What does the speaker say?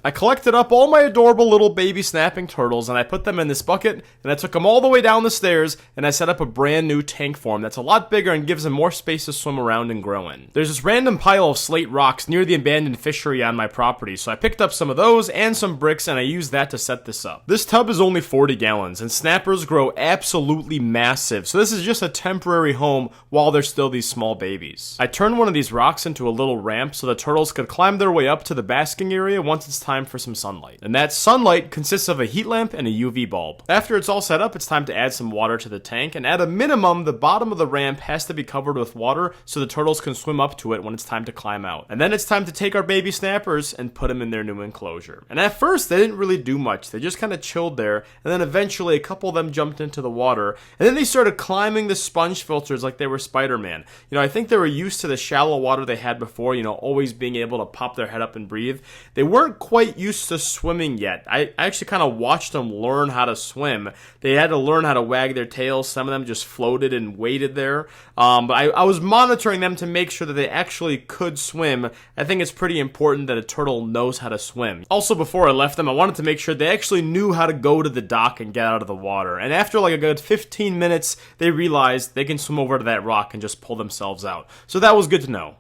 I collected up all my adorable little baby snapping turtles and I put them in this bucket and I took them all the way down the stairs and I set up a brand new tank for them that's a lot bigger and gives them more space to swim around and grow in. There's this random pile of slate rocks near the abandoned fishery on my property, so I picked up some of those and some bricks and I used that to set this up. This tub is only 40 gallons and snappers grow absolutely massive, so this is just a temporary home while they're still these small babies. I turned one of these rocks into a little ramp so the turtles could climb their way up to the basking area once it's time for some sunlight. And that sunlight consists of a heat lamp and a UV bulb. After it's all set up, it's time to add some water to the tank, and at a minimum, the bottom of the ramp has to be covered with water so the turtles can swim up to it when it's time to climb out. And then it's time to take our baby snappers and put them in their new enclosure. And at first, they didn't really do much. They just kind of chilled there, and then eventually a couple of them jumped into the water, and then they started climbing the sponge filters like they were Spider-Man. I think they were used to the shallow water they had before, always being able to pop their head up and breathe. They weren't quite used to swimming yet. I actually kind of watched them learn how to swim. They had to learn how to wag their tails. Some of them just floated and waited there. But I was monitoring them to make sure that they actually could swim. I think it's pretty important that a turtle knows how to swim. Also, before I left them, I wanted to make sure they actually knew how to go to the dock and get out of the water. And after like a good 15 minutes, they realized they can swim over to that rock and just pull themselves out. So that was good to know.